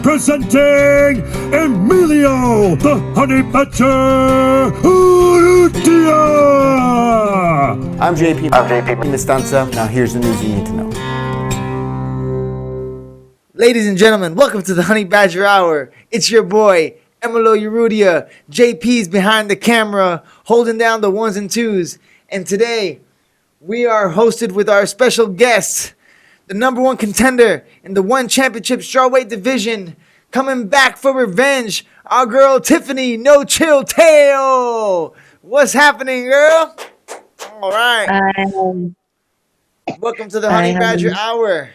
presenting Emilio, the Honey Badger Urrutia. I'm JP Mestanza. Now here's the news you need to know. Ladies and gentlemen, welcome to the Honey Badger Hour. It's your boy, Emilio Urrutia. JP's behind the camera, holding down the ones and twos. And today, we are hosted with our special guest, the number one contender in the one championship strawweight division, coming back for revenge, our girl Tiffany No Chill Teo. What's happening, girl? All right. Welcome to the Honey Badger Hour.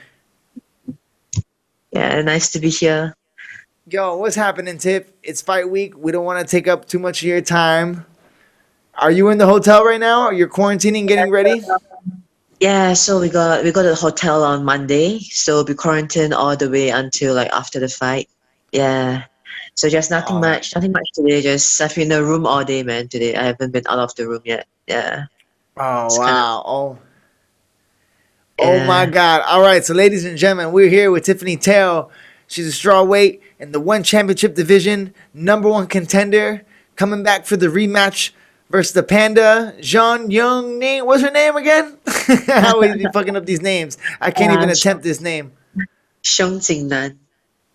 Yeah, nice to be here. Yo, what's happening, Tiff? It's fight week. We don't want to take up too much of your time. Are you in the hotel right now? Are you quarantining, getting ready? Yeah, so we got a hotel on Monday, so we'll be quarantined all the way until like after the fight. Yeah. So just nothing much today. Just I've been in the room all day, man. Today I haven't been out of the room yet. Yeah. Oh It's wow. Oh Yeah. my God. All right, so ladies and gentlemen, we're here with Tiffany Teo. She's a strawweight in the one championship division, number one contender, coming back for the rematch versus the Panda, Jean Young name. What's her name again? I always be fucking up these names. I can't even attempt this name. Xiong Jingnan.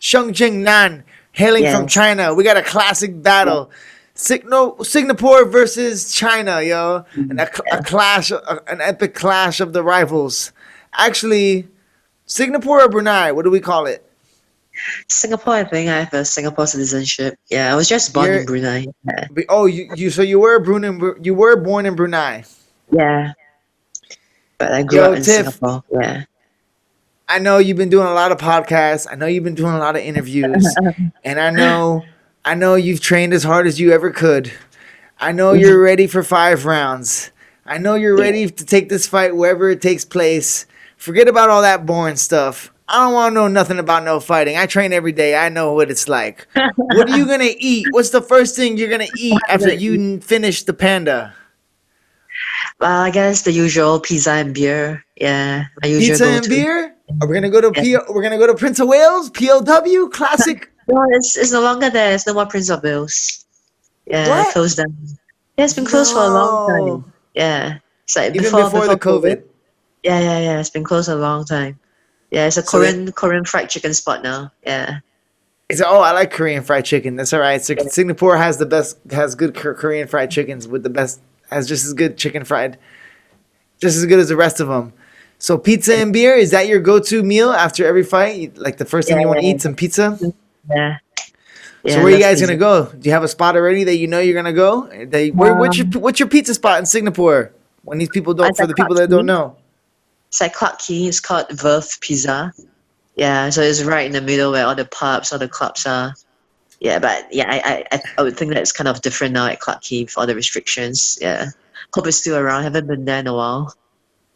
Sheng Jingnan, hailing from Yes. China. We got a classic battle. Singapore versus China, yo. And a clash, an epic clash of the rivals. Actually, Singapore or Brunei? What do we call it? Singapore, I think I have a Singapore citizenship. Yeah, I was just born in Brunei. Yeah. Oh, you were born in Brunei. Yeah. But I grew up in Singapore. Yeah. I know you've been doing a lot of podcasts. I know you've been doing a lot of interviews, and I know you've trained as hard as you ever could. I know you're ready for 5 rounds. I know you're ready to take this fight wherever it takes place. Forget about all that boring stuff. I don't want to know nothing about no fighting. I train every day. I know what it's like. What are you going to eat? What's the first thing you're going to eat after you finish the Panda? Well, I guess the usual pizza and beer. Yeah. My usual Pizza and go-to. beer? Are we going to go to we're going to go to Prince of Wales? POW? Classic? No, it's no longer there. It's no more Prince of Wales. Yeah, What? closed down. Yeah, it's been closed for a long time. Yeah. It's like Even before the COVID? Yeah. It's been closed a long time. Yeah, it's a Korean fried chicken spot now. Yeah. I like Korean fried chicken. That's all right. So Singapore has good Korean fried chickens has just as good chicken fried, just as good as the rest of them. So pizza and beer, is that your go-to meal after every fight? Like the first thing you want to eat, some pizza? Yeah. So where are you guys going to go? Do you have a spot already that you know you're going to go? What's your pizza spot in Singapore? For the people that don't know. It's like Clarke Quay. It's called Verve Pizza. Yeah, so it's right in the middle where all the pubs, all the clubs are. Yeah, but yeah, I would think that it's kind of different now at Clarke Quay with all the restrictions. Yeah. Hope it's still around. Haven't been there in a while.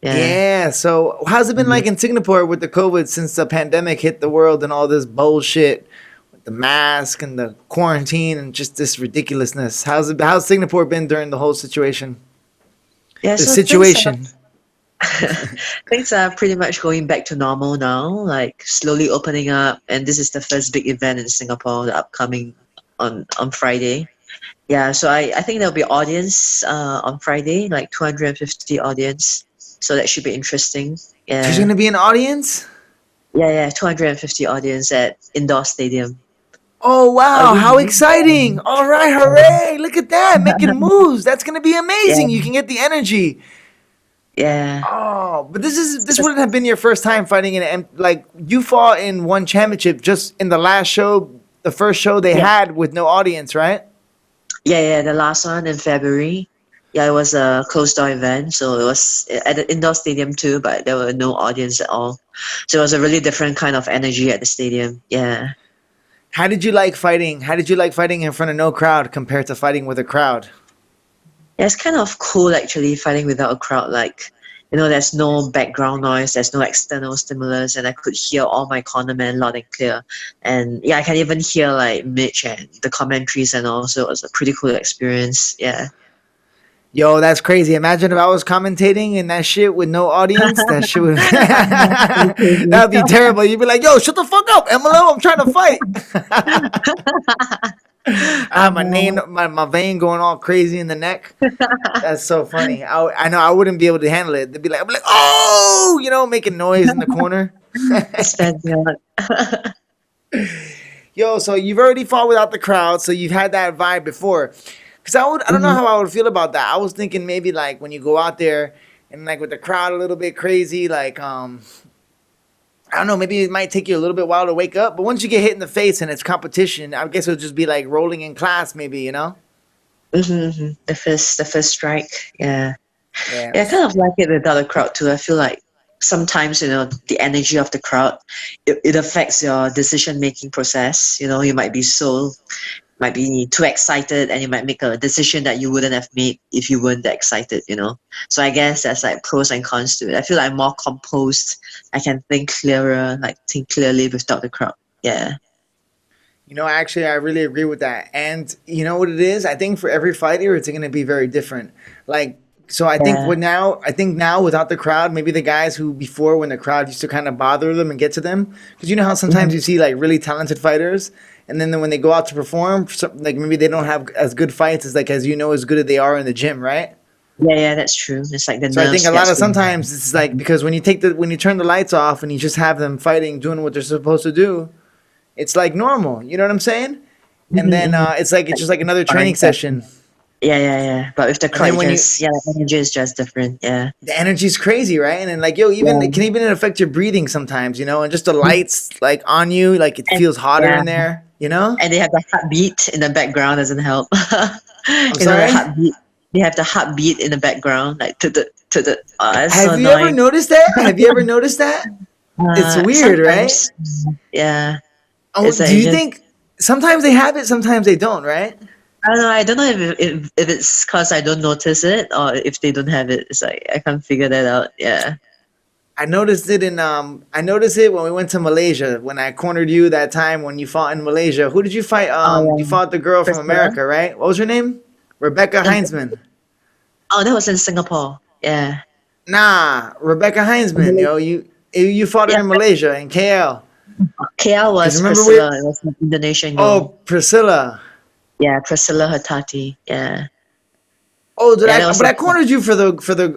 Yeah. So how's it been like in Singapore with the COVID since the pandemic hit the world and all this bullshit with the mask and the quarantine and just this ridiculousness? How's Singapore been during the whole situation? Yeah, The so situation. things are pretty much going back to normal now, like slowly opening up. And this is the first big event in Singapore, the upcoming on Friday. Yeah, so I think there'll be audience on Friday, like 250 audience. So that should be interesting. Yeah. There's going to be an audience? Yeah, 250 audience at indoor stadium. Oh, wow. How exciting. All right. Hooray. Look at that. Making moves. That's going to be amazing. Yeah. You can get the energy. Yeah. Oh, but this wouldn't have been your first time fighting you fought in one championship just in the last show, the first show they had with no audience, right? Yeah, the last one in February. Yeah, it was a closed door event, so it was at the indoor stadium too, but there were no audience at all. So it was a really different kind of energy at the stadium. Yeah. How did you like fighting? How did you like fighting in front of no crowd compared to fighting with a crowd? Yeah, it's kind of cool actually fighting without a crowd. Like, there's no background noise, there's no external stimulus, and I could hear all my cornermen loud and clear. And yeah, I can even hear like Mitch and the commentaries and all. So it was a pretty cool experience. Yeah. Yo, that's crazy. Imagine if I was commentating and that shit with no audience. That shit would that'd be terrible. You'd be like, "Yo, shut the fuck up, Emilio. I'm trying to fight." I have my name, my vein going all crazy in the neck. That's so funny. I know I wouldn't be able to handle it. They'd be like, "I'm like, oh, making noise in the corner." Yo, so you've already fought without the crowd, so you've had that vibe before. Cause I don't know how I would feel about that. I was thinking maybe like when you go out there and like with the crowd a little bit crazy, like I don't know, maybe it might take you a little bit while to wake up. But once you get hit in the face and it's competition, I guess it'll just be like rolling in class, maybe, The first strike. Yeah. Yeah. Yeah, I kind of like it without a crowd too. I feel like sometimes, the energy of the crowd, it affects your decision making process. You might be too excited and you might make a decision that you wouldn't have made if you weren't that excited. So I guess there's like pros and cons to it. I feel like I'm more composed. I can think clearer, like think clearly without the crowd. Yeah. Actually, I really agree with that. And you know what it is? I think for every fighter, it's going to be very different. Like, so I think now without the crowd, maybe the guys who before when the crowd used to kind of bother them and get to them, because you know how sometimes you see like really talented fighters, and then when they go out to perform, like maybe they don't have as good fights as as good as they are in the gym, right? Yeah, that's true. It's like the So I think a lot of nerves sometimes it's like because when you turn the lights off and you just have them fighting, doing what they're supposed to do, it's like normal. You know what I'm saying? And then it's just like another training session. Yeah. But with the crowd, the energy is just different. Yeah. The energy's crazy, right? And then like it can even affect your breathing sometimes, and just the lights like on you, like it feels hotter in there, And they have the heartbeat in the background doesn't help. I'm sorry? The heartbeat. They have the heartbeat in the background, like to the. It's Have so you annoying. ever noticed that? Have you ever noticed that? It's weird, right? Yeah. Oh, It's like do you think sometimes they have it, sometimes they don't, right? I don't know. I don't know if it's because I don't notice it or if they don't have it. It's like I can't figure that out. Yeah. I noticed it when we went to Malaysia when I cornered you that time when you fought in Malaysia. Who did you fight? You fought the girl from Priscilla? America, right? What was her name? Rebecca Heinzman. Oh, that was in Singapore. Yeah. Nah, Rebecca Heinzman. Yo, you fought her in Malaysia in KL. KL was remember Priscilla. It was an Indonesian girl. Oh, Priscilla. Yeah, Priscilla Hatati. Yeah. Oh, I that cornered you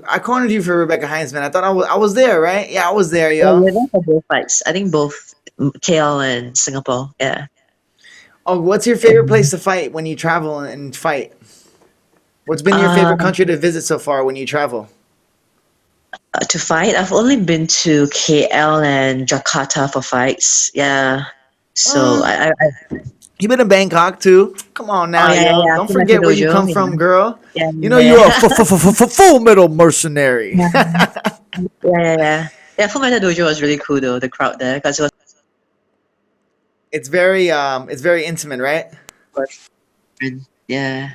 I cornered you for Rebecca Heinzman. I thought I was there, right? Yeah, I was there, Yeah, yo. we were there for both fights. I think both KL and Singapore. Yeah. Oh, what's your favorite place to fight when you travel and fight? What's been your favorite country to visit so far when you travel? To fight, I've only been to KL and Jakarta for fights. Yeah. So I You've been in Bangkok too. Come on now, yo. yeah. Don't forget where you come from, girl. Yeah, You're a full metal mercenary. Yeah. Yeah, Full Metal Dojo was really cool though. The crowd there because it It's very intimate, right? was. Yeah.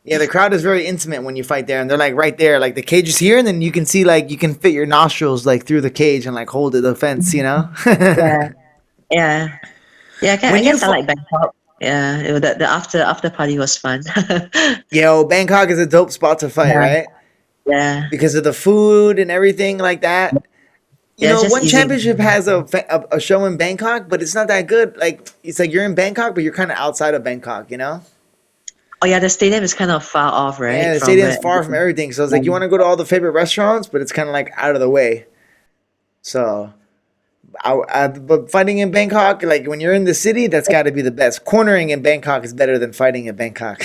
Yeah, the crowd is very intimate when you fight there, and they're like right there, like the cage is here, and then you can see like you can fit your nostrils like through the cage and like hold the fence, Yeah. Yeah. I When guess I you like Bangkok. Yeah, the after party was fun. Yo, Bangkok is a dope spot to fight, right? Yeah. Because of the food and everything like that. Yeah, it's just One easy. championship has a show in Bangkok, but it's not that good. Like it's like you're in Bangkok, but you're kind of outside of Bangkok, Oh yeah, the stadium is kind of far off, right? Yeah, the stadium's far from everything. So it's like you want to go to all the favorite restaurants, but it's kind of like out of the way. So, but fighting in Bangkok, like when you're in the city, that's got to be the best. Cornering in Bangkok is better than fighting in Bangkok.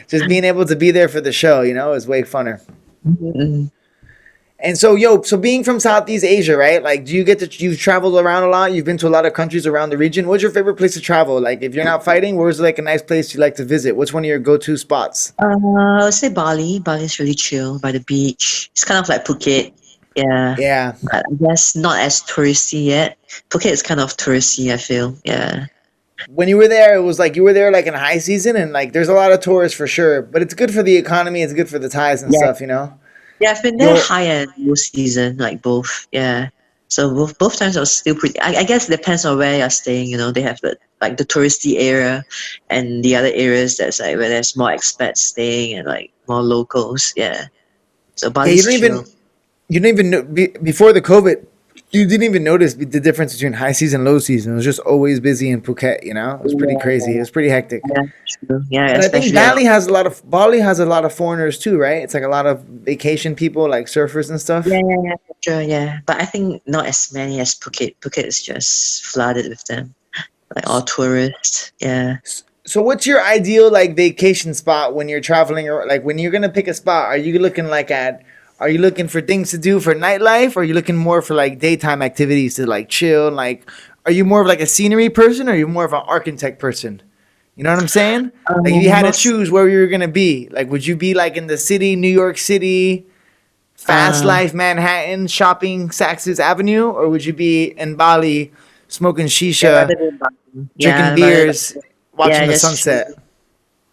Just being able to be there for the show, is way funner. Mhm. And so, so being from Southeast Asia, right? Like, you've traveled around a lot. You've been to a lot of countries around the region. What's your favorite place to travel? Like, if you're not fighting, where's like a nice place you like to visit? What's one of your go-to spots? I would say Bali. Bali is really chill by the beach. It's kind of like Phuket. Yeah. Yeah. But I guess not as touristy yet. Phuket is kind of touristy, I feel. Yeah. When you were there, it was like you were there like in high season, and like there's a lot of tourists for sure. But it's good for the economy. It's good for the Thais and stuff. Yeah, I've been there high and low season, like both. Yeah. So both times I was still pretty. I guess it depends on where you're staying. They have the touristy area, and the other areas that's like where there's more expats staying and like more locals. Yeah. So Yeah, Bali's chill. you didn't even know before the COVID. You didn't even notice the difference between high season, low season. It was just always busy in Phuket. It was pretty crazy. It was pretty hectic. Yeah, true. Yeah, But I think especially Bali has a lot of foreigners too, right? It's like a lot of vacation people, like surfers and stuff. yeah, for sure, yeah. But I think not as many as Phuket. Phuket is just flooded with them, like all tourists. Yeah. So what's your ideal like vacation spot when you're traveling, or like when you're gonna pick a spot? Are you looking for things to do for nightlife, or are you looking more for like daytime activities to like chill? Like, are you more of like a scenery person, or are you more of an architect person? You know what I'm saying? Like if you had to Most choose where you were gonna be, like would you be like in the city, New York City, fast uh, life, Manhattan, shopping Saks Avenue, or would you be in Bali, smoking yeah, shisha, rather than drinking rather beers, yeah, watching the just chill. sunset?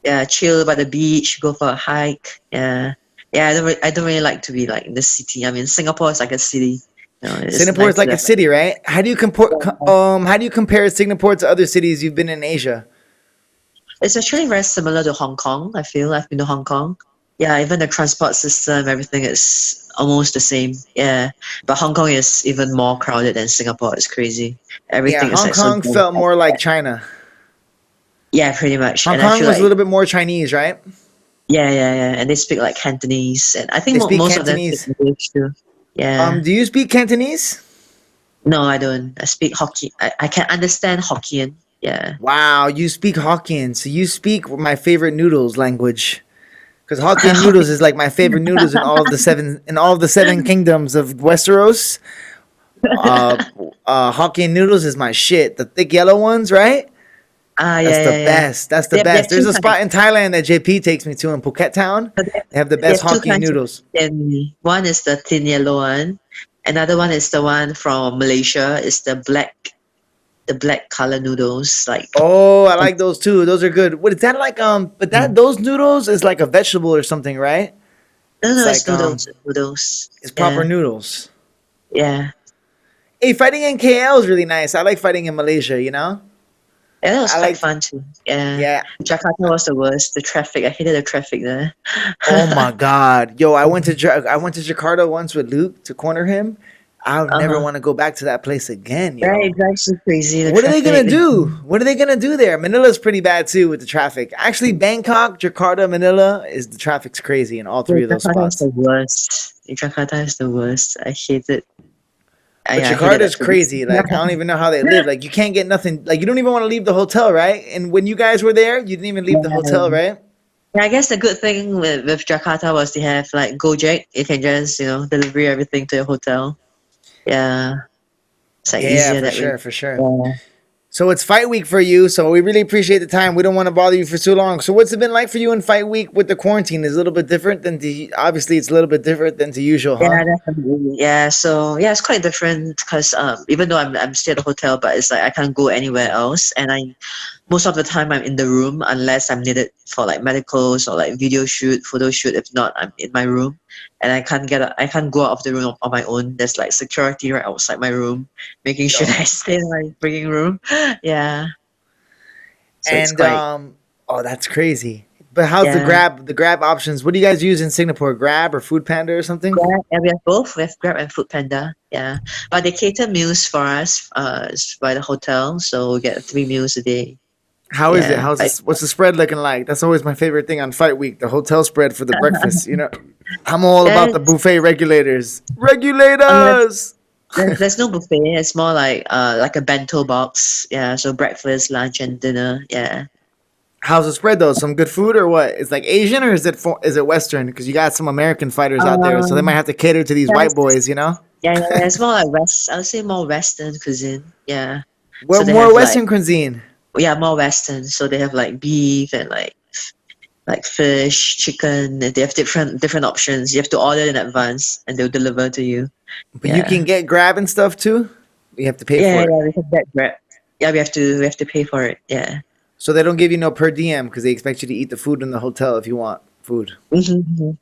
Yeah, chill by the beach, go for a hike. Yeah, yeah. I don't really like to be like in the city. I mean, Singapore is like a city. It's Singapore is nice to like a have. city, right? How do you compare Singapore to other cities you've been in Asia? It's actually very similar to Hong Kong. I feel I've been to Hong Kong. Yeah, even the transport system, everything is almost the same. Yeah, but Hong Kong is even more crowded than Singapore. It's crazy. Yeah, Everything is Hong like so. Kong felt more like China. Yeah, pretty much. Hong And I Kong feel was a like little bit more Chinese, right? yeah, and they speak like Cantonese, and I think They speak most of them speak Cantonese. English too. Yeah. Do you speak Cantonese? No, I don't. I speak Hokkien. I can understand Hokkien. Yeah. Wow, you speak Hokkien. So you speak my favorite noodles language. Because Hokkien noodles is like my favorite noodles in all of the seven kingdoms of Westeros. Uh, Hokkien noodles is my shit. The thick yellow ones, right? That's the Yeah. best. That's the They have best. There's two a kinds. spot in Thailand that JP takes me to in Phuket Town. So They have the they best have two Hokkien kinds of noodles. Hokkien. One is the thin yellow one. Another one is the one from Malaysia. It's the black color noodles. Like Oh, I like those too. Those are good. What is that like? But that those noodles is like a vegetable or something, right? It's no, it's like noodles. Noodles. it's proper Yeah. noodles. Yeah. Hey, fighting in KL is really nice. I like fighting in Malaysia. Yeah, that was I quite like fun too. Yeah. yeah. Jakarta was the worst. The traffic. I hated the traffic there. Oh my God, yo! I went to Jakarta once with Luke to corner him. I'll never Uh-huh. want to go back to that place again, Right, yo. it drives you crazy, the What are they gonna traffic. do? What are they gonna do there? Manila's pretty bad too with the traffic. Actually, Bangkok, Jakarta, Manila is the traffic's crazy in all Yeah, three of those Jakarta is spots. the worst. Jakarta is the worst. I hate it. But I hated Jakarta's that place. crazy. Like I don't even know how they live. Like you can't get nothing. Like you don't even want to leave the hotel, right? And when you guys were there, you didn't even leave the hotel, Yeah. right? Yeah, I guess the good thing with Jakarta was they have like Gojek. You can just, deliver everything to your hotel. Yeah. It's like Yeah, easier for that way. sure, for sure. Yeah. So it's fight week for you. So we really appreciate the time. We don't want to bother you for too long. So what's it been like for you in fight week with the quarantine? Is a little bit different than obviously it's a little bit different than to usual, huh? Yeah, definitely. Yeah, so yeah, it's quite different because even though I'm still at the hotel, but it's like I can't go anywhere else, and I most of the time I'm in the room unless I'm needed for like medicals or like video shoot, photo shoot. If not, I'm in my room, and I can't go out of the room on my own. There's like security right outside my room, making sure that I Yo. stay in my freaking room. Yeah, so it's And quite oh, that's crazy. But how's yeah. the grab options? What do you guys use in Singapore? Grab or Food Panda or something? Yeah, and we have both. We have Grab and Food Panda. Yeah, but they cater meals for us by the hotel, so we get 3 meals a day. How is it? Yeah, What's the spread looking like? That's always my favorite thing on fight week, the hotel spread for the breakfast. I'm all about the there's, buffet regulators. there's Regulators. there's no buffet. It's more like a bento box. Yeah, so breakfast, lunch, and dinner. Yeah. How's the spread though? Some good food or what? It's like Asian or is it Western? Because you got some American fighters out there, so they might Um. have to cater to these white Yes. boys. Yeah. It's more like West. I would say more Western cuisine. Yeah. Well, So they more have like Western cuisine. more Western. So they have like beef and like fish, chicken. They have different options. You have to order in advance, and they'll deliver to you. But you Yeah. can get grab and stuff too. You have to pay for it. Yeah. We can get Grab. Yeah, we have to pay for it. Yeah. So they don't give you no per diem because they expect you to eat the food in the hotel if you want food. Mm-hmm.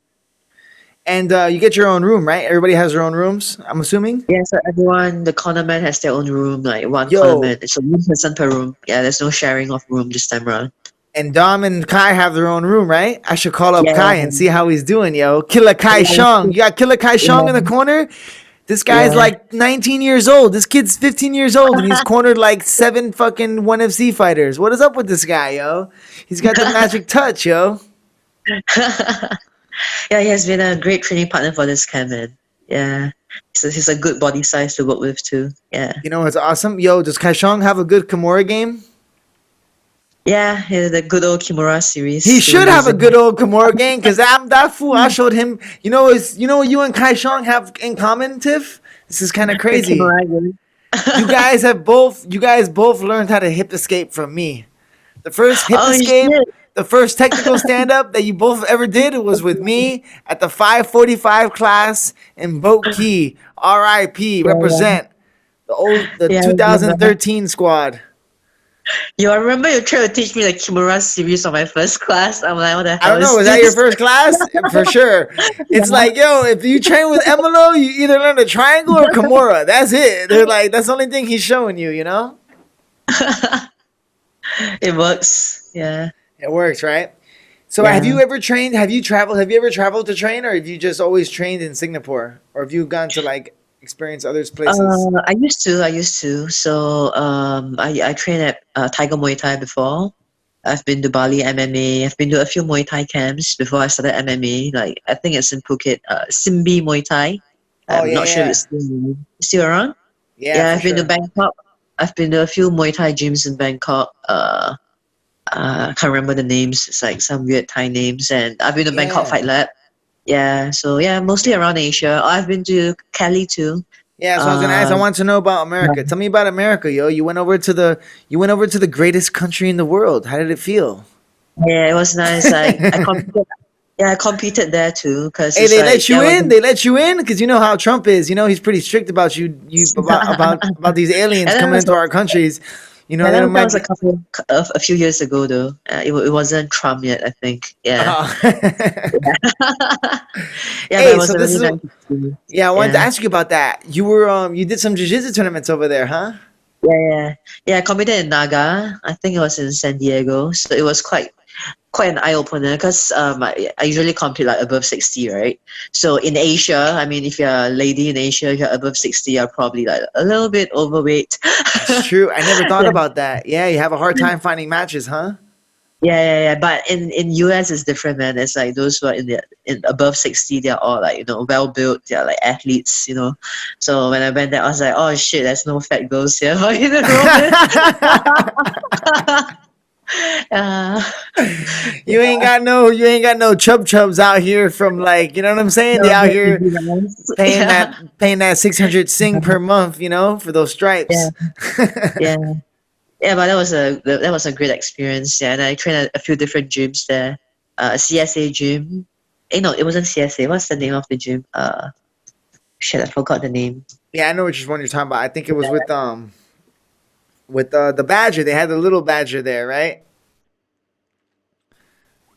And you get your own room, right? Everybody has their own rooms, I'm assuming? Yeah, so everyone, the cornerman has their own room, like one Yo, cornerman. It's a one person per room. Yeah, there's no sharing of room this time around. and Dom and Kai have their own room, right? I should call up Yeah, Kai and see how he's doing, yo. Killer Kai Shong. You got Killer Kai Shong in the corner? This guy's yeah. like 19 years old. This kid's 15 years old, and he's cornered like 7 fucking 1FC fighters. What is up with this guy, yo? He's got the magic touch, yo. Yeah, he has been a great training partner for this camp, man. Yeah. So he's a good body size to work with too. Yeah. You know what's awesome? Yo, does Kai Shong have a good Kimura game? Yeah, the good old Kimura series. He should have a good old Kimura game, because that fool, I showed him. You know what you and Kai Shong have in common, Tiff? This is kind of crazy. You guys both learned how to hip escape from me. The first hip escape, the first technical stand up that you both ever did was with me at the 545 class in Boat Key. RIP, represent the 2013 squad. Yo, I remember you tried to teach me the Kimura series on my first class. I'm like, what the hell? I don't know, was that your first class? For sure. It's like, yo, if you train with Emilio, you either learn the triangle or Kimura. That's it. They're like, that's the only thing he's showing you, you know? It works. Yeah. It works, right? So have you ever trained? Have you ever traveled to train, or have you just always trained in Singapore? Or have you gone to like experience other places? I used to. So I trained at Tiger Muay Thai before. I've been to Bali MMA. I've been to a few Muay Thai camps before I started MMA. Like I think it's in Phuket, Simbi Muay Thai. I'm not sure if it's still around. Yeah, I've been to Bangkok. I've been to a few Muay Thai gyms in Bangkok. I can't remember the names. It's like some weird Thai names. And I've been to Bangkok Fight Lab. Yeah, so yeah, mostly around Asia. I've been to Cali too. Yeah, so I was gonna ask. I want to know about America. Tell me about America, yo. You went over to the greatest country in the world. How did it feel? Yeah, it was nice. I competed there too. Cause hey, they let you in. They let you in because you know how Trump is. You know he's pretty strict about about these aliens coming into our countries. You know, that was a few years ago though. It wasn't Trump yet, I think. Yeah. Hey, so this is I wanted to ask you about that. You were you did some jiu-jitsu tournaments over there, huh? Yeah. I competed in Naga. I think it was in San Diego. So it was quite an eye opener because I usually compete like above 60, right? So in Asia, I mean, if you're a lady in Asia, if you're above 60, you're probably like a little bit overweight. That's true. I never thought about that. Yeah, you have a hard time finding matches, huh? Yeah. But in US, it's different, man. It's like those who are in above 60, they're all like, well built. They're like athletes, you know. So when I went there, I was like, oh shit, there's no fat girls here. You ain't got no chubs out here from like, you know what I'm saying? They out here paying that 600 sing per month, you know, for those stripes. Yeah, but that was a great experience. Yeah, and I trained at a few different gyms there. CSA gym. No, it wasn't CSA. What's the name of the gym? Shit, I forgot the name. Yeah, I know which one you're talking about. I think it was with the badger. They had the little badger there, right?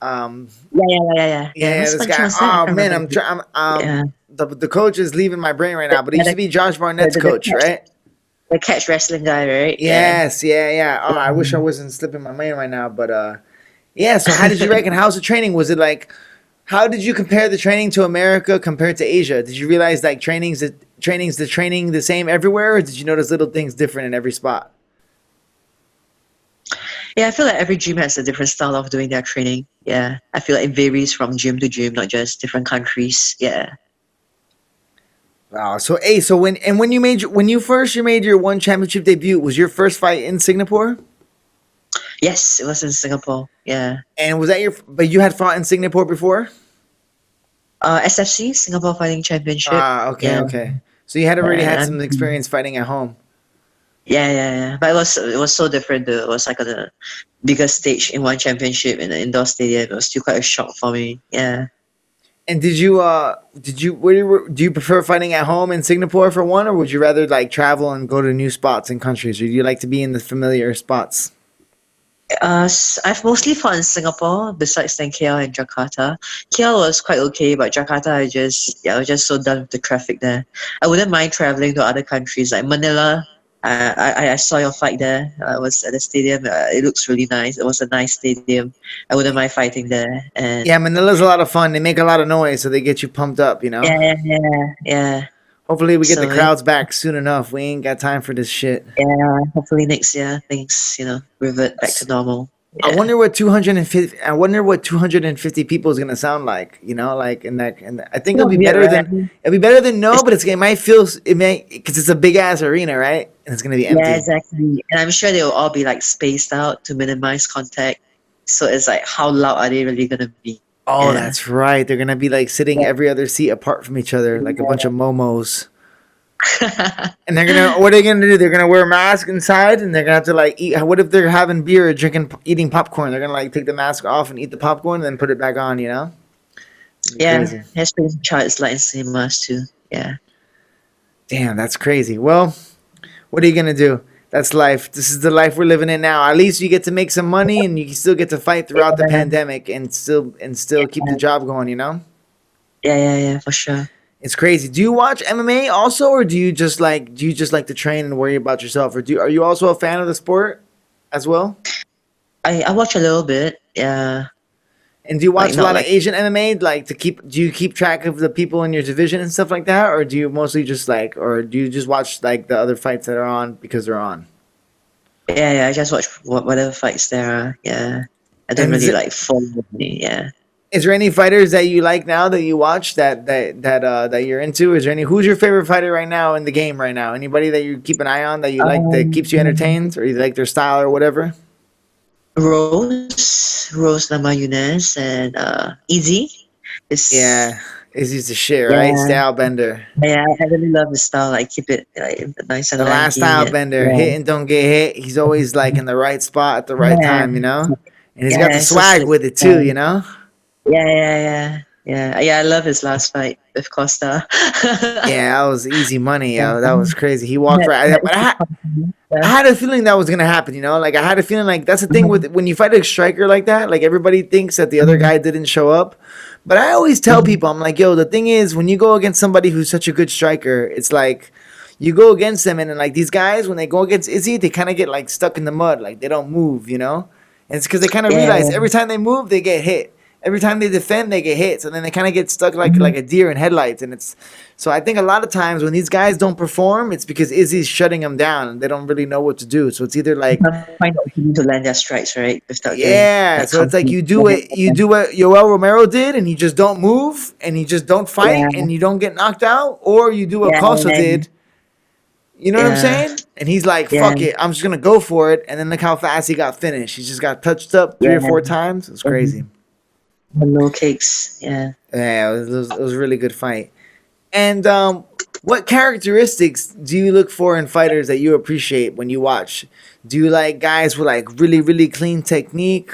Yeah. This guy. Oh man, the coach is leaving my brain right now, but he used to be Josh Barnett's coach, right? The catch wrestling guy, right? Yes, yeah. Oh, I wish I wasn't slipping my mind right now, but yeah. So how did you reckon? How's the training? Was it like? How did you compare the training to America compared to Asia? Did you realize like training's the training the same everywhere, or did you notice little things different in every spot? Yeah, I feel like every gym has a different style of doing their training. Yeah, I feel like it varies from gym to gym, not just different countries. Yeah. Wow. So when you made your one championship debut, was your first fight in Singapore? Yes, it was in Singapore. Yeah. And was that but you had fought in Singapore before? SFC, Singapore Fighting Championship. Okay. So you had already had some experience fighting at home. Yeah. But it was so different though. It was like on a bigger stage in one championship in an indoor stadium. It was still quite a shock for me. Yeah. And do you prefer fighting at home in Singapore for one, or would you rather like travel and go to new spots and countries, or do you like to be in the familiar spots? I've mostly fought in Singapore, besides then KL and Jakarta. KL was quite okay, but Jakarta, I was just so done with the traffic there. I wouldn't mind traveling to other countries like Manila. I saw your fight there. I was at the stadium. It looks really nice. It was a nice stadium. I wouldn't mind fighting there. And Yeah, Manila's a lot of fun. They make a lot of noise, so they get you pumped up, you know? yeah. Hopefully we get the So crowds back soon enough. We ain't got time for this shit. yeah, hopefully next year things revert back to normal. I Yeah. wonder what 250. I wonder what 250 people is gonna sound like. You know, like in that. And I think it'll Not be weird, better right? than no, but it might feel it may because it's a big ass arena, right? And it's gonna be empty. Yeah, exactly. And I'm sure they'll all be like spaced out to minimize contact. So it's like, how loud are they really gonna be? Oh, Yeah. that's right. They're gonna be like sitting Yeah. every other seat apart from each other, like a bunch of momos. And they're gonna. What are they gonna do? They're gonna wear a mask inside, and they're gonna have to like eat. What if they're having beer, or eating popcorn? They're gonna like take the mask off and eat the popcorn, and then put it back on. You know? Yeah, Crazy. that's pretty much how it's like in cinemas too. Yeah. Damn, that's crazy. Well, what are you gonna do? That's life. This is the life we're living in now. At least you get to make some money, and you still get to fight throughout the pandemic, and still keep the job going. You know? Yeah, for sure. It's crazy. Do you watch MMA also, or do you just like to train and worry about yourself, or are you also a fan of the sport as well? I watch a little bit. Yeah. And do you watch Like a not lot of like Asian MMA, like do you keep track of the people in your division and stuff like that, or do you mostly just or do you just watch like the other fights that are on because they're on? I just watch whatever fights there are. Yeah. I don't And really like follow any. Yeah. is there any fighters that you like now that you watch that you're into? Is there who's your favorite fighter right now in the game right now? Anybody that you keep an eye on that you like that keeps you entertained, or you like their style or whatever? Rose Namajunas and Easy. Yeah, he's the shit, right? Yeah. Style bender. Yeah, I really love his style. Like keep it like nice and The last lanky. style And, bender, yeah. hit and don't get hit. He's always like in the right spot at the right Yeah. time, you know. And he's got Yeah, the it's so swag slick. with it too, you know. Yeah, I love his last fight with Costa. Yeah, that was easy money. Yeah. That was crazy. He walked right, but I had a feeling that was gonna happen. You know, like I had a feeling like that's the thing with when you fight a striker like that. Like everybody thinks that the other guy didn't show up, but I always tell people, I'm like, yo, the thing is, when you go against somebody who's such a good striker, it's like you go against them, and then like these guys, when they go against Izzy, they kind of get like stuck in the mud, like they don't move, you know. And it's because they kind of realize every time they move, they get hit. Every time they defend, they get hit. So then they kind of get stuck like a deer in headlights. And it's so I think a lot of times when these guys don't perform, it's because Izzy's shutting them down and they don't really know what to do. So it's either like Find out to land their strikes, right? Without yeah. getting, So it's like you do what Yoel Romero did, and you just don't move and you just don't fight and you don't get knocked out, or you do what Costa did. You know what I'm saying? And he's like, fuck it, I'm just gonna go for it. And then look how fast he got finished. He just got touched up 3 or 4 times. It's crazy. The low kicks, yeah. Yeah, it was a really good fight. And what characteristics do you look for in fighters that you appreciate when you watch? Do you like guys with like really, really clean technique?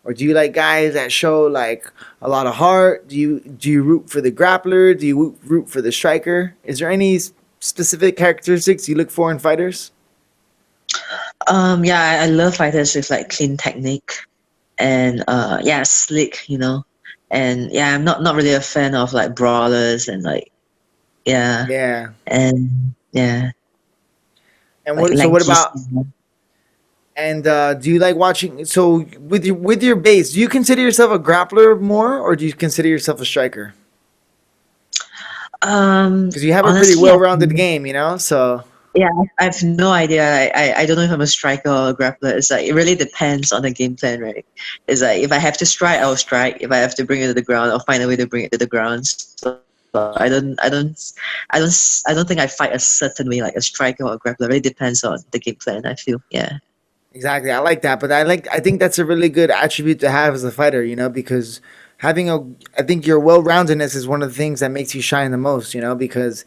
Or do you like guys that show like a lot of heart? Do you root for the grappler? Do you root for the striker? Is there any specific characteristics you look for in fighters? Yeah, I love fighters with like clean technique and slick, And yeah, I'm not really a fan of like brawlers and like Yeah. and yeah. And Like what lanky, about and do you like watching? So with your base, do you consider yourself a grappler more, or do you consider yourself a striker? Because you have a pretty Honestly, well-rounded game, you know. So yeah, I have no idea. I don't know if I'm a striker or a grappler. It's like it really depends on the game plan, right? It's like if I have to strike, I'll strike. If I have to bring it to the ground, I'll find a way to bring it to the ground. So I don't think I fight a certain way like a striker or a grappler. It really depends on the game plan. I feel exactly, I like that. But I think that's a really good attribute to have as a fighter, you know, because I think your well-roundedness is one of the things that makes you shine the most, you know, because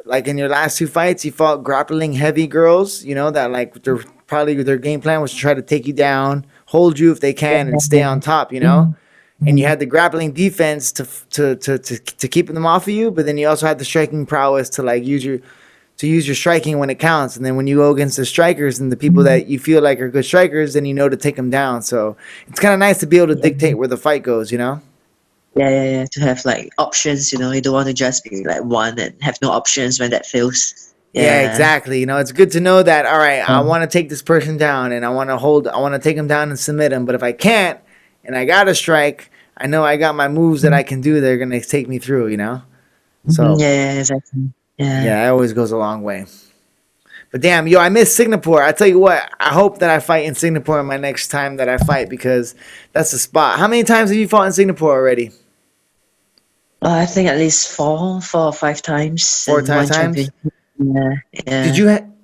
like in your last 2 fights, you fought grappling heavy girls, you know, that like their game plan was to try to take you down, hold you if they can, and stay on top, you know. And you had the grappling defense to keep them off of you, but then you also had the striking prowess to like use to use your striking when it counts. And then when you go against the strikers and the people that you feel like are good strikers, then you know to take them down. So it's kind of nice to be able to dictate where the fight goes, you know? Yeah. To have like options, you know, you don't want to just be like one and have no options when that fails. Yeah, exactly. You know, it's good to know that, all right, I want to take this person down and I want to take him down and submit him. But if I can't and I got to strike, I know I got my moves that I can do that are going to take me through, you know? So Yeah, exactly. yeah, that always goes a long way. But damn, yo, I miss Singapore. I tell you what, I hope that I fight in Singapore my next time that I fight because that's the spot. How many times have you fought in Singapore already? I think at least four or five times. 4 and one times? championship. Yeah.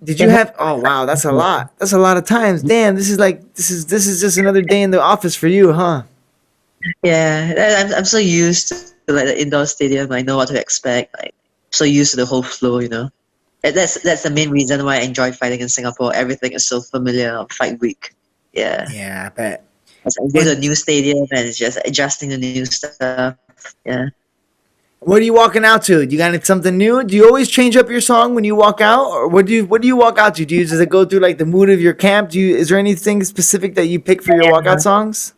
Did you have? Oh wow, that's a lot. That's a lot of times. Damn, this is just another day in the office for you, huh? Yeah, I'm so used to like the indoor stadium. I know what to expect. Like so used to the whole flow, you know. And that's the main reason why I enjoy fighting in Singapore. Everything is so familiar on fight week. Yeah. Yeah, I bet. As I go to a new stadium and it's just adjusting the new stuff. Yeah. What are you walking out to? Do you got something new? Do you always change up your song when you walk out, or what do you walk out to? Does it go through like the mood of your camp? Is there anything specific that you pick for your walkout songs?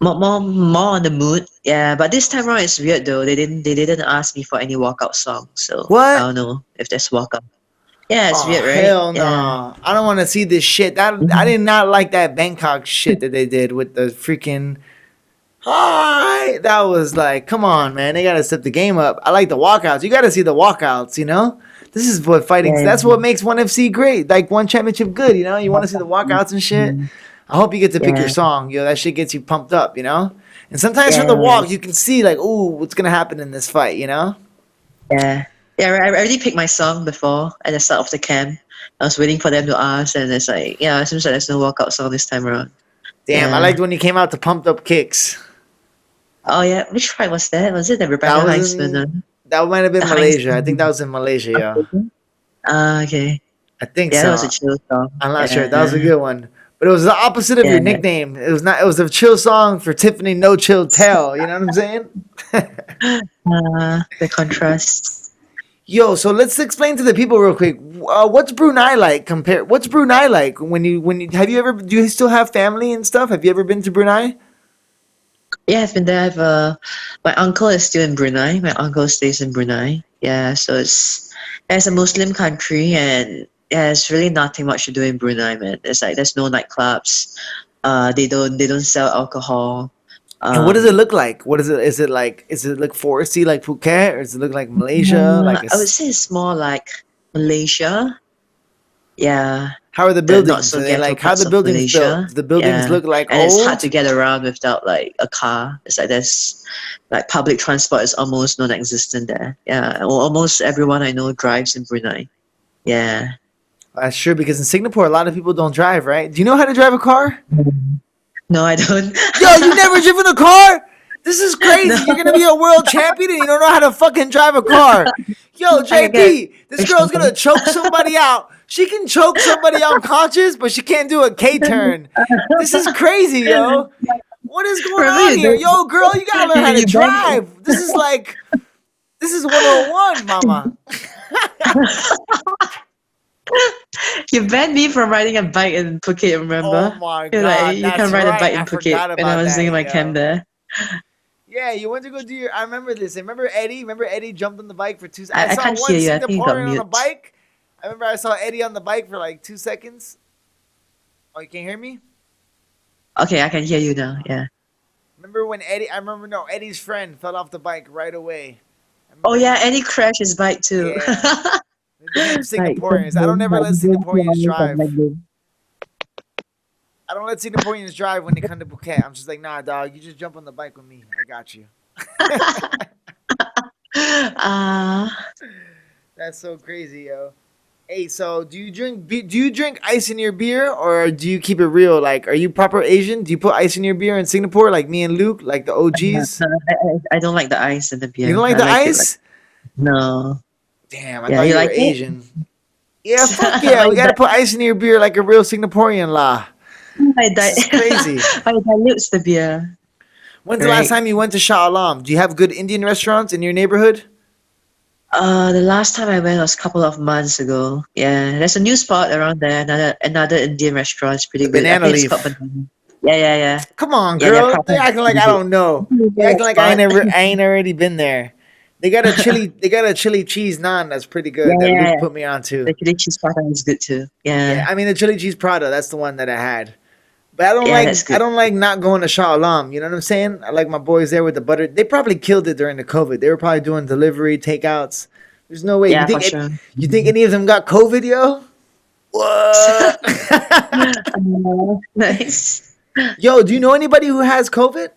More on the mood. Yeah, but this time around it's weird though. They didn't ask me for any walkout song, so What? I don't know if there's walkout. Yeah, it's weird, right? Hell no! Yeah. I don't want to see this shit. I did not like that Bangkok shit that they did with the freaking. Hi! That was like, come on, man. They gotta step the game up. I like the walkouts. You gotta see the walkouts, you know? This is what fighting. Yeah. That's what makes ONE FC great. Like one championship good, you know? You want to see the walkouts and shit. I hope you get to pick your song. Yo, that shit gets you pumped up, you know? And sometimes from the walk, you can see like, ooh, what's gonna happen in this fight, you know? Yeah. Yeah, I already picked my song before at the start of the camp. I was waiting for them to ask, and it's like, yeah, it seems like there's no walkout song this time around. Damn, Yeah. I liked when you came out to Pumped Up Kicks. Oh yeah, which fight was that? Was it the Rebecca Heinsman? That might have been The Malaysia. I Heinz- think that was in Malaysia, yeah. Okay. I think Yeah, so. that was a chill song. I'm not sure. That was a good one. But it was the opposite of your nickname. It was not. It was a chill song for Tiffany No Chill Teo. You know what I'm saying? The contrast. Yo, so let's explain to the people real quick. What's Brunei like? What's Brunei like when you do you still have family and stuff? Have you ever been to Brunei? Yeah, I've been there. My uncle is still in Brunei. My uncle stays in Brunei. Yeah, so it's a Muslim country, and yeah, it's really nothing much to do in Brunei, man. It's like there's no nightclubs. They don't sell alcohol. And what does it look like? What is it? Is it like foresty like Phuket, or does it look like Malaysia? I would say it's more like Malaysia. Yeah. How are the Not buildings? so Are they ghetto like how parts the of buildings Malaysia. built? Do the buildings look like and old? it's hard to get around without like a car. It's like there's like public transport is almost non-existent there. Yeah, almost everyone I know drives in Brunei. Yeah. That's true because in Singapore, a lot of people don't drive, right? Do you know how to drive a car? No, I don't. Yo, you never driven a car? This is crazy. You're gonna be a world champion and you don't know how to fucking drive a car. Yo, JP, this girl's gonna choke somebody out. She can choke somebody unconscious, but she can't do a K-turn. This is crazy, yo. What is going on here? Yo, girl, you gotta learn how to drive. This is 101, mama. You banned me from riding a bike in Phuket, remember? Oh my You're god, like, you that's can ride right. a bike I in forgot Phuket about when I was that, doing my yo. camp there. Yeah, you went to go do your. I remember this. Remember Eddie? Remember Eddie jumped on the bike for 2 I seconds? I can't saw hear one you. I think you got Singaporean on a mute. bike. I remember I saw Eddie on the bike for like 2 seconds. Oh, you can't hear me? Okay, I can hear you now. Yeah. Remember when Eddie? Eddie's friend fell off the bike right away. Oh yeah, Eddie crashed his bike too. Yeah. They became Singaporeans. I don't ever let Singaporeans drive. I don't let Singaporeans drive when they come to Phuket. I'm just like, nah, dog. You just jump on the bike with me. I got you. That's so crazy, yo. Hey, so do you drink ice in your beer or do you keep it real? Like, are you proper Asian? Do you put ice in your beer in Singapore, like me and Luke, like the OGs? I don't like the ice in the beer. You don't like the ice? No. Damn, I thought you were like Asian. Yeah, fuck yeah. We gotta put ice in your beer like a real Singaporean lah. This is crazy. I dilute the beer. When's the last time you went to Shah Alam? Do you have good Indian restaurants in your neighborhood? The last time I went was a couple of months ago. Yeah, there's a new spot around there. Another Indian restaurant. It's pretty The good. I banana think it's called leaf. Banana. Yeah, yeah, yeah. Come on, Yeah, they're girl. They probably acting like pretty I good. don't know. You You know that acting like spot? I ain't already been there. They got a chili cheese naan that's pretty Yeah, good that yeah, Luke yeah. put me on to. The chili cheese prata is good too. Yeah, Yeah, I mean the chili cheese Prada, that's the one that I had. But yeah, that's I good. don't like not going to Shah Alam, you know what I'm saying? I like my boys there with the butter. They probably killed it during the COVID. They were probably doing delivery, takeouts. There's no way. Yeah, for sure. You think any of them got COVID, yo? What? Nice. Yo, do you know anybody who has COVID?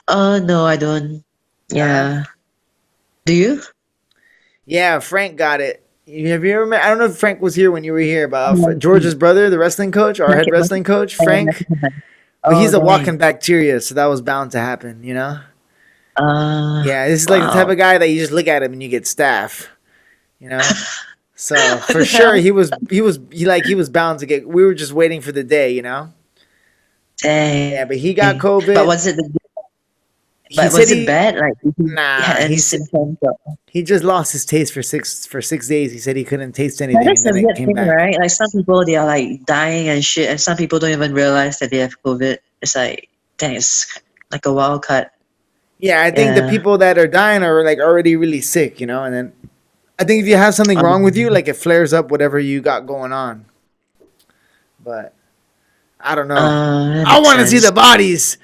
No, I don't. Nah. Yeah. Do you? Yeah, Frank got it. Have you ever met? I don't know if Frank was here when you were here, but Oh, George's brother, the wrestling coach, our head okay. wrestling coach, Frank. But Oh, he's a dang. walking bacteria, so that was bound to happen, you know? Yeah, this is like the type Wow. of guy that you just look at him and you get staph, you know? So What for the sure hell? he was bound to get, we were just waiting for the day, you know? Yeah, Dang. but he got But COVID. was it He said was it bad? Like, did he had nah, any symptoms? Or... he just lost his taste for 6 days. He said he couldn't taste Yeah, anything and that's a then it weird came thing, back. right? Like some people they are like dying and shit, and some people don't even realize that they have COVID. It's like, dang, it's like a wild card. Yeah, I think the Yeah. people that are dying are like already really sick, you know, and then I think if you have something wrong with you, Um, like it flares up whatever you got going on. But I don't know. that I makes want to see the sense. bodies.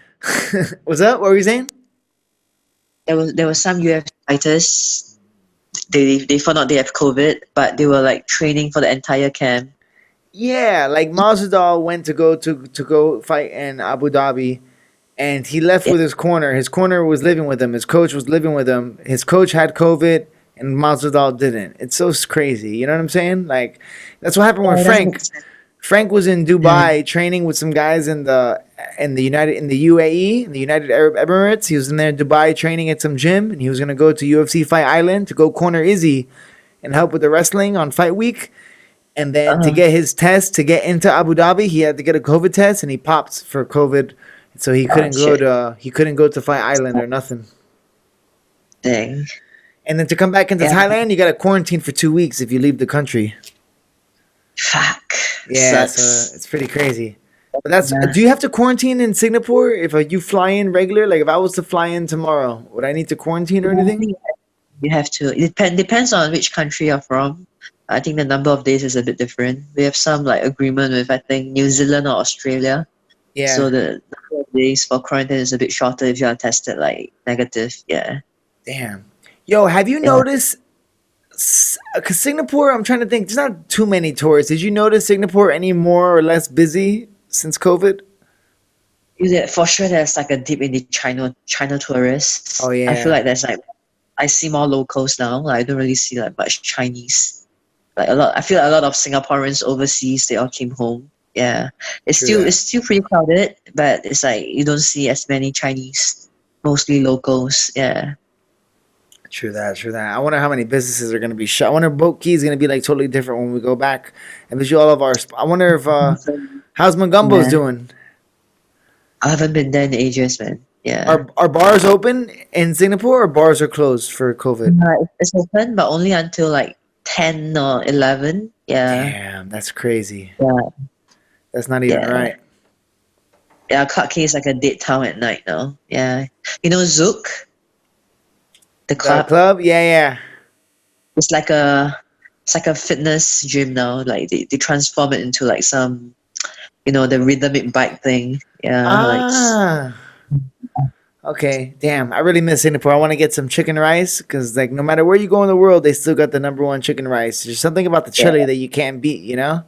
What's up? What were you saying? There was some UFC fighters. They found out they have COVID, but they were like training for the entire camp. Yeah, like Masvidal went to go fight in Abu Dhabi, and he left Yeah. with his corner. His corner was living with him. His coach was living with him. His coach had COVID, and Masvidal didn't. It's so crazy. You know what I'm saying? Like that's what happened with It doesn't make Frank. sense. Frank was in Yeah. Dubai training with some guys in the UAE, in the United Arab Emirates. He was in there in Dubai training at some gym, and he was gonna go to UFC Fight Island to go corner Izzy and help with the wrestling on fight week. And then to Uh-huh. get his test to get into Abu Dhabi, he had to get a COVID test, and he popped for COVID, so Oh shit. he couldn't go to Fight Island or nothing. Dang. And then to come back into Yeah. Thailand, you got to quarantine for 2 weeks if you leave the country. Fuck. Yeah, so Sucks. it's pretty crazy. But that's Yeah. do you have to quarantine in Singapore if you fly in regular? Like if I was to fly in tomorrow, would I need to quarantine or Yeah, I anything? think you have to. It depends on which country you're from. I think the number of days is a bit different. We have some like agreement with I think New Zealand or Australia. Yeah, So the number of days for quarantine is a bit shorter if you are tested like negative. Yeah. damn. Yo, have you Yeah. noticed? Because Singapore, I'm trying to think. There's not too many tourists. Did you notice Singapore any more or less busy since COVID? For sure there's like a dip in the China tourists. Oh I feel yeah, like there's like I see more locals now. Like I don't really see like much Chinese. Like a lot I feel like a lot of Singaporeans overseas they all came home. Yeah. true that. It's still pretty crowded, but it's like you don't see as many Chinese, mostly locals. Yeah. True that. True that. I wonder how many businesses are going to be shut. I wonder if Boat Key is going to be like totally different when we go back and visit all of our. I wonder if how's Mugumbo's Yeah. doing? I haven't been there in ages, man. Yeah. Are bars open in Singapore or bars are closed for COVID? It's open, but only until like 10 or 11. Yeah. Damn, that's crazy. Yeah. That's not even Yeah. right. Yeah. Clarke Quay is like a dead town at night now. Yeah. You know Zouk, the The club? club? Yeah, yeah. It's like a fitness gym now. Like they transform it into like some, the rhythmic bike thing. Yeah. Like, Ah. Okay, damn. I really miss Singapore. I want to get some chicken rice because, like, no matter where you go in the world, they still got the number one chicken rice. There's something about the chili yeah. that you can't beat, you know?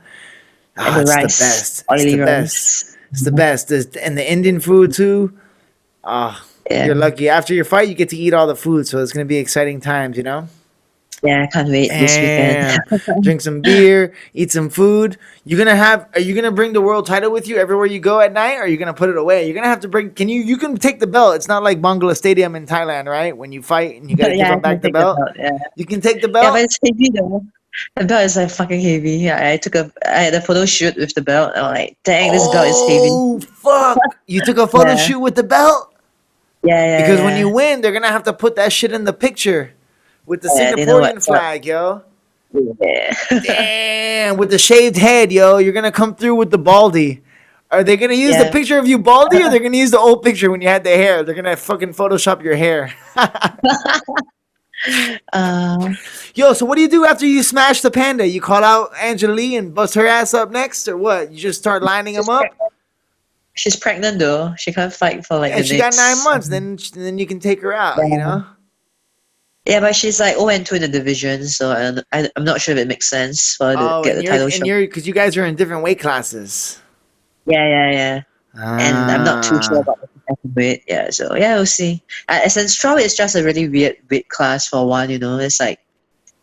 And Ah, the it's the rice, best. It's the oily best. rice. It's the best. And the Indian food, too. Ah, Yeah. you're lucky. After your fight, you get to eat all the food, so it's going to be exciting times, you know? Yeah. I can't wait this weekend. And drink some beer, eat some food. Are you gonna bring the world title with you everywhere you go at night, or are you gonna put it away? You're gonna have to bring. You can take the belt. It's not like Bangla Stadium in Thailand, right? When you fight and you gotta give Yeah. I them can back the take the belt. belt. Yeah. You can take the Yeah, but belt. it's heavy though. The belt is like fucking heavy. Yeah, I had a photo shoot with the belt. I'm like, dang, this belt is heavy. Oh fuck! You took a photo Yeah. shoot with the belt Yeah, yeah, because when you yeah. win, they're gonna have to put that shit in the picture with the Yeah, they know Singaporean what's up. flag, yo. Yeah. Damn, with the shaved head, yo. You're gonna come through with the baldy. Are they gonna use the Yeah. picture of you baldy, or they're gonna use the old picture when you had the hair? They're gonna fucking Photoshop your hair. Uh, Yo, so what do you do after you smash the panda? You call out Angela Lee and bust her ass up next, or what? You just start lining she's, them up? she's pregnant though. She can't fight for like Yeah, the she got 9 next. months. Then you can take her out. You Yeah. know. Yeah, but she's like 0-2 in the division, so I'm not sure if it makes sense for her to Oh, get the title shot. because you guys are in different weight classes. Yeah. And I'm not too sure Ah. about the heavyweight. Yeah, so yeah, we'll see. Since strawweight is just a really weird weight class for one, it's like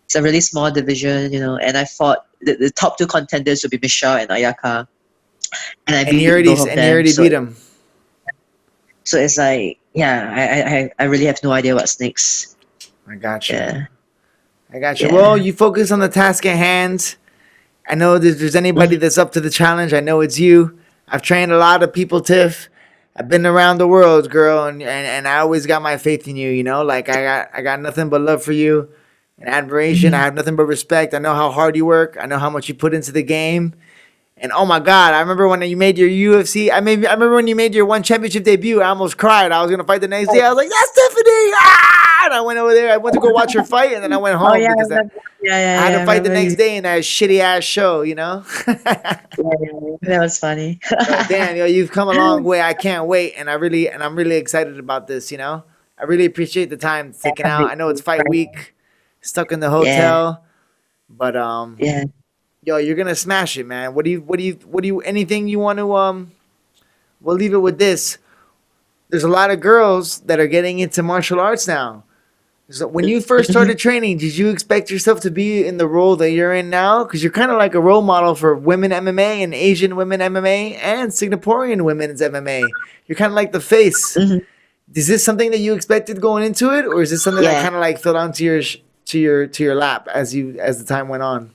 it's a really small division, and I thought the top two contenders would be Michelle and Ayaka, and I beat both of And you them. already beat him. So it's like, yeah, I really have no idea what's next. I got you. Yeah. I got you. Yeah. Well, you focus on the task at hand. I know that if there's anybody that's up to the challenge, I know it's you. I've trained a lot of people, Tiff. I've been around the world, girl, and I always got my faith in you. Like I got nothing but love for you and admiration. I have nothing but respect. I know how hard you work. I know how much you put into the game. And oh my God, I remember when you made your UFC. I remember when you made your one championship debut. I almost cried. I was gonna fight the next day. I was like, "That's Tiffany!" Ah! And I went over there. I went to go watch her fight, and then I went home because I had to fight the next day in that shitty ass show. Yeah, that was funny. But damn, yo, you've come a long way. I can't wait, and I'm really excited about this. I really appreciate the time taken out. I know it's fight week, stuck in the hotel, but Yeah. yo, you're gonna smash it, man. Anything you want to We'll leave it with this. There's a lot of girls that are getting into martial arts now. So when you first started training, did you expect yourself to be in the role that you're in now? Because you're kind of like a role model for women MMA and Asian women MMA and Singaporean women's MMA. You're kind of like the face. Is this something that you expected going into it, or is this something that Yeah. kind of like fell onto your lap as the time went on?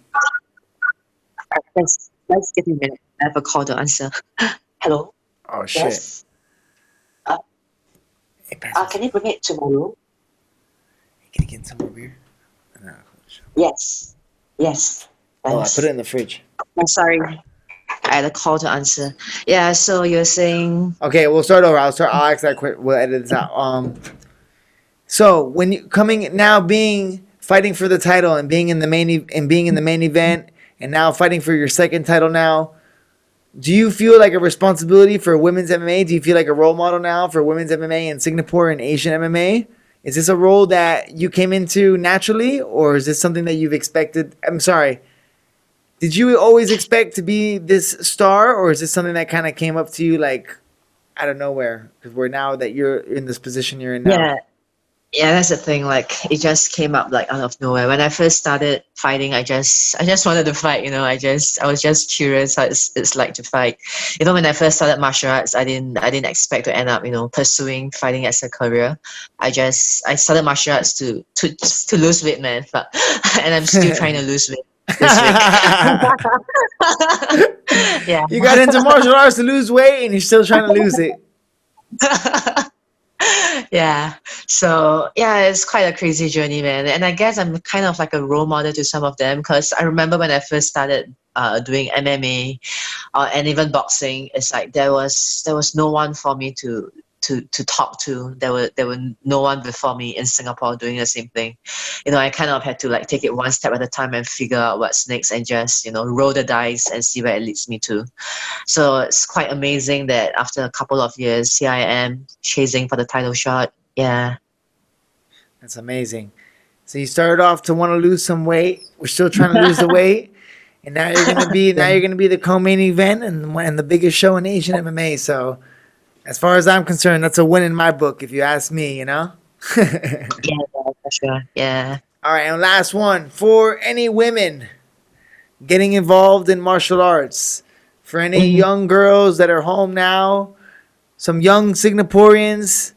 Let's give me a minute. I have a call to answer. Hello. Oh shit! Yes. Hey, pass Can you bring it to my room? Can you get some more beer? No. Yes. Yes. Oh, I put it in the fridge. I'm sorry. I had a call to answer. Yeah. So you're saying? Okay, we'll start over. I'll ask that quick. We'll edit this out. So when you fighting for the title and being in the main event, and now fighting for your second title now, do you feel like a responsibility for women's MMA? Do you feel like a role model now for women's MMA in Singapore and Asian MMA? Is this a role that you came into naturally, or is this something that you've expected? I'm sorry. Did you always expect to be this star, or is this something that kind of came up to you like out of nowhere? Because now that you're in this position you're in now. Yeah. Yeah, that's the thing. Like, it just came up like out of nowhere. When I first started fighting, I just wanted to fight. I was just curious how it's like to fight. When I first started martial arts, I didn't expect to end up pursuing fighting as a career. I started martial arts to lose weight, man. But, and I'm still trying to lose weight this week. Yeah. You got into martial arts to lose weight, and you're still trying to lose it. Yeah. So yeah, it's quite a crazy journey, man. And I guess I'm kind of like a role model to some of them, because I remember when I first started doing MMA and even boxing, it's like there was no one for me to talk to. There were no one before me in Singapore doing the same thing. I kind of had to like take it one step at a time and figure out what's next, and just roll the dice and see where it leads me to. So it's quite amazing that after a couple of years, here I am chasing for the title shot. Yeah. That's amazing. So you started off to want to lose some weight. We're still trying to lose the weight, and now you're gonna be the co-main event and the biggest show in Asian MMA. So, as far as I'm concerned, that's a win in my book, if you ask me. Yeah, for sure. Yeah. All right, and last one for any women getting involved in martial arts. For any young girls that are home now, some young Singaporeans,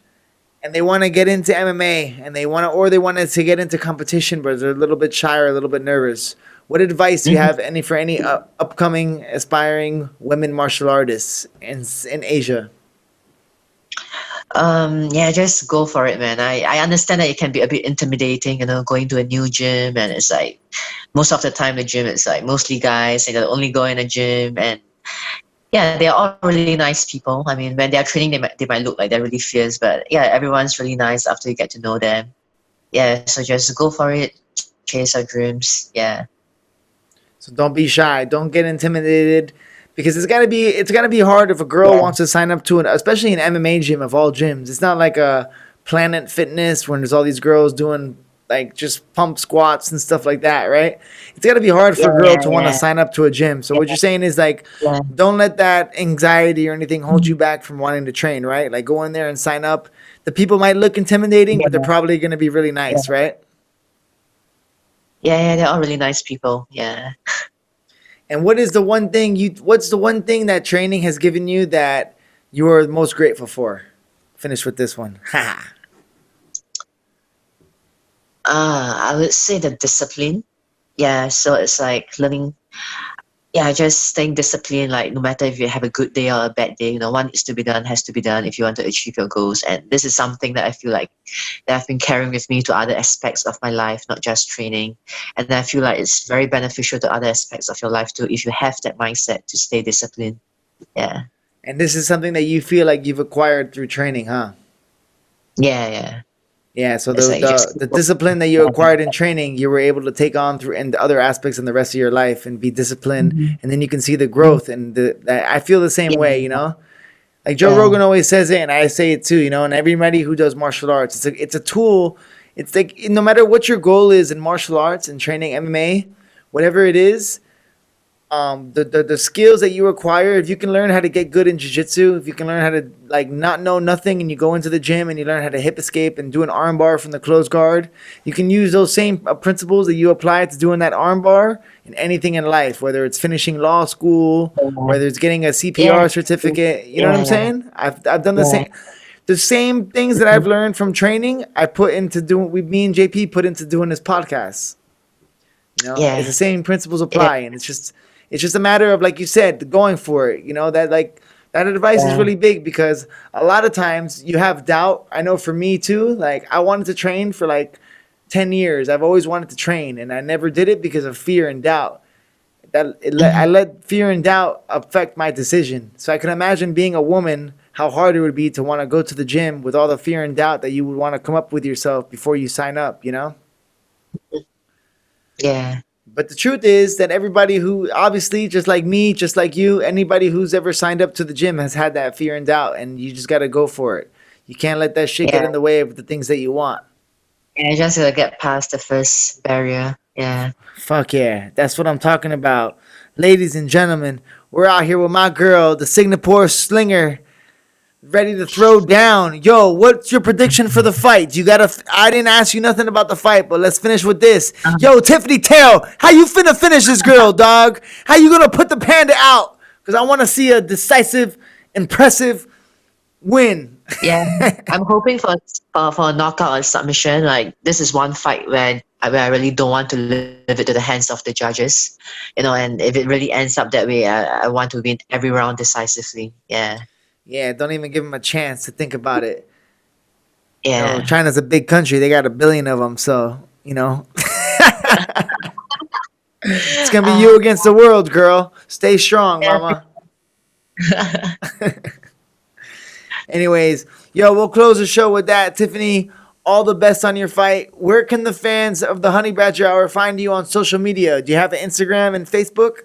and they want to get into MMA, and they wanted to get into competition, but they're a little bit shy or a little bit nervous. What advice do you have for any upcoming aspiring women martial artists in Asia? Yeah, just go for it, man. I understand that it can be a bit intimidating, going to a new gym, and it's like most of the time the gym is like mostly guys and they only go in a gym, and yeah, they're all really nice people. I mean, when they're training, they might look like they're really fierce, but yeah, everyone's really nice after you get to know them. Yeah, so just go for it, chase our dreams. Yeah. So don't be shy. Don't get intimidated because it's gotta be hard if a girl Yeah. wants to sign up to an, especially an MMA gym of all gyms. It's not like a Planet Fitness when there's all these girls doing like just pump squats and stuff like that, right? It's gotta be hard for a girl Yeah, to want to yeah, sign up to a gym. So what you're saying is like, yeah. don't let that anxiety or anything hold you back from wanting to train, right? Like go in there and sign up. The people might look intimidating, but they're Yeah, probably gonna be really yeah. nice, right? Yeah, yeah, they're all really nice people. Yeah. And what's the one thing that training has given you that you are most grateful for? Finish with this one. Ha. I would say the discipline. Yeah, so it's like learning. Yeah, just staying disciplined. Like no matter if you have a good day or a bad day, what needs to be done has to be done if you want to achieve your goals. And this is something that I feel like that I've been carrying with me to other aspects of my life, not just training. And I feel like it's very beneficial to other aspects of your life too if you have that mindset to stay disciplined. Yeah, And this is something that you feel like you've acquired through training, huh? yeah, yeah. Yeah, so It's the, like just the the discipline that you acquired in training, you were able to take on through and other aspects in the rest of your life and be disciplined, Mhm. and then you can see the growth and I feel the same Yeah, way, you know? Like Joe yeah, Rogan always says it, and I say it too, and everybody who does martial arts, it's a tool. It's like no matter what your goal is in martial arts and training MMA, whatever it is, the skills that you acquire, if you can learn how to get good in jiu-jitsu, if you can learn how to like not know nothing and you go into the gym and you learn how to hip escape and do an arm bar from the closed guard, you can use those same principles that you apply to doing that arm bar in anything in life, whether it's finishing law school, whether it's getting a yeah, CPR certificate. You know what I'm yeah, saying? I've done yeah, the same things that I've learned from training. I put into doing me and JP put into doing this podcast. It's the yeah, same principles yeah, apply, and it's just a matter of like you said, going for it. That advice is yeah. really big because a lot of times you have doubt. I know for me too. Like I wanted to train for like 10 years. I've always wanted to train, and I never did it because of fear and doubt. I Mhm. let fear and doubt affect my decision. So I can imagine being a woman, how hard it would be to want to go to the gym with all the fear and doubt that you would want to come up with yourself before you sign up. Yeah, But the truth is that everybody who, obviously, just like me, just like you, anybody who's ever signed up to the gym has had that fear and doubt, and you just got to go for it. You can't let that shit get yeah. in the way of the things that you want. Yeah, just gotta get past the first barrier. Yeah. Fuck yeah. That's what I'm talking about. Ladies and gentlemen, we're out here with my girl, the Singapore Slinger, ready to throw down. Yo, what's your prediction for the fight? I didn't ask you nothing about the fight, but let's finish with this. Um, Yo, Tiffany Teo, how you finna finish this girl, dog? How you gonna put the panda out? Because I want to see a decisive, impressive win. yeah. I'm hoping for a knockout or submission. Like this is one fight where I really don't want to leave it to the hands of the judges. And if it really ends up that way, I want to win every round decisively. Yeah. Yeah, don't even give him a chance to think about it. Yeah. China's a big country. They got a billion of them, so. It's gonna be Uh, you against the world, girl. Stay strong, yeah. mama. Anyways, yo, we'll close the show with that. Tiffany, all the best on your fight. Where can the fans of the Honey Badger Hour find you on social media? Do you have an Instagram and Facebook?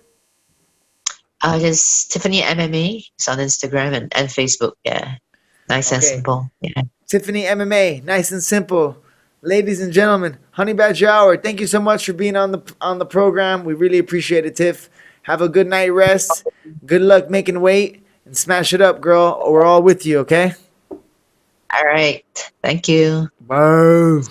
Just Tiffany MMA. It's on Instagram and Facebook. Yeah. Nice and Okay. simple. Yeah. Tiffany MMA, nice and simple. Ladies and gentlemen, Honey Badger Hour, thank you so much for being on the program. We really appreciate it, Tiff. Have a good night rest. Good luck making weight and smash it up, girl. We're all with you, okay? All right. Thank you. Bye.